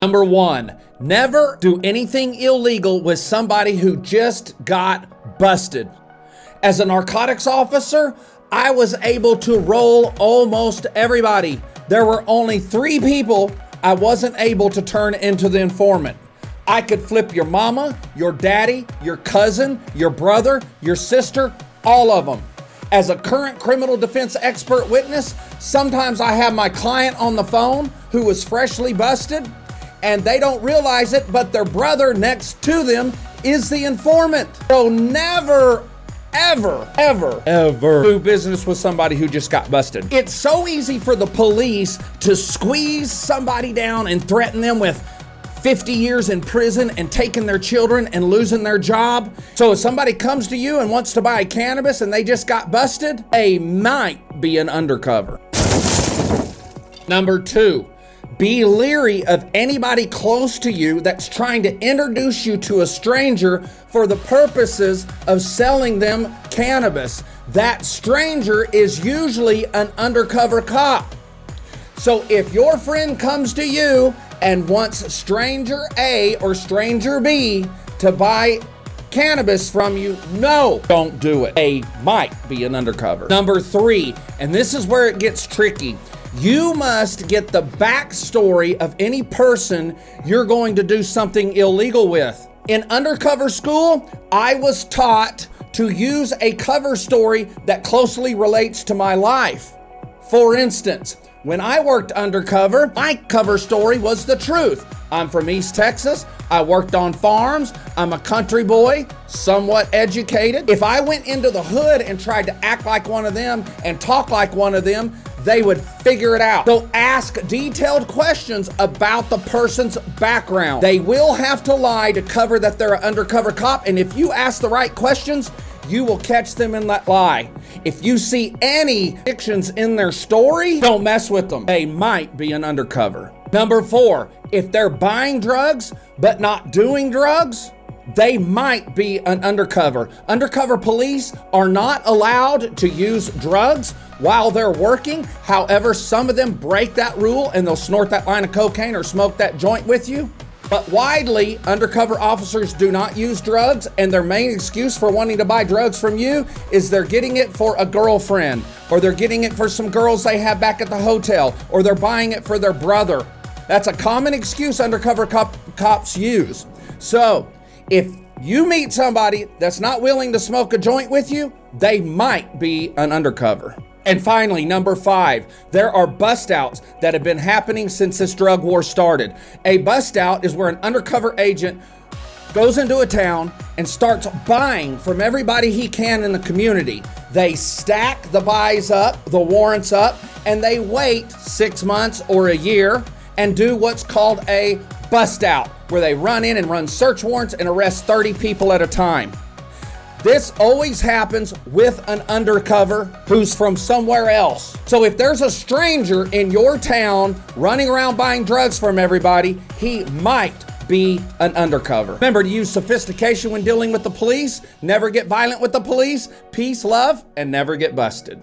Number 1, never do anything illegal with somebody who just got busted. As a narcotics officer, I was able to roll almost everybody. There were only 3 people I wasn't able to turn into the informant. I could flip your mama, your daddy, your cousin, your brother, your sister, all of them. As a current criminal defense expert witness, sometimes I have my client on the phone who was freshly busted, and they don't realize it, but their brother next to them is the informant. So never, ever do business with somebody who just got busted. It's so easy for the police to squeeze somebody down and threaten them with 50 years in prison and taking their children and losing their job. So if somebody comes to you and wants to buy cannabis and they just got busted, they might be an undercover. Number 2, be leery of anybody close to you that's trying to introduce you to a stranger for the purposes of selling them cannabis. That stranger is usually an undercover cop. So if your friend comes to you and wants stranger A or stranger B to buy cannabis from you, no, don't do it. They might be an undercover. Number 3, and this is where it gets tricky. You must get the backstory of any person you're going to do something illegal with. In undercover school, I was taught to use a cover story that closely relates to my life. For instance, when I worked undercover, my cover story was the truth. I'm from East Texas. I worked on farms. I'm a country boy, somewhat educated. If I went into the hood and tried to act like one of them and talk like one of them, they would figure it out. So ask detailed questions about the person's background. They will have to lie to cover that they're an undercover cop, and if you ask the right questions, you will catch them in that lie. If you see any fictions in their story, don't mess with them. They might be an undercover. Number 4, if they're buying drugs but not doing drugs, they might be an undercover. Undercover police are not allowed to use drugs while they're working. However, some of them break that rule and they'll snort that line of cocaine or smoke that joint with you. But widely, undercover officers do not use drugs, and their main excuse for wanting to buy drugs from you is they're getting it for a girlfriend, or they're getting it for some girls they have back at the hotel, or they're buying it for their brother. That's a common excuse undercover cops use. So if you meet somebody that's not willing to smoke a joint with you, they might be an undercover. And finally, number 5, there are bust outs that have been happening since this drug war started. A bust out is where an undercover agent goes into a town and starts buying from everybody he can in the community. They stack the buys up, the warrants up, and they wait 6 months or a year and do what's called a bust out, where they run in and run search warrants and arrest 30 people at a time. This always happens with an undercover who's from somewhere else. So if there's a stranger in your town running around buying drugs from everybody, he might be an undercover. Remember to use sophistication when dealing with the police. Never get violent with the police. Peace, love, and never get busted.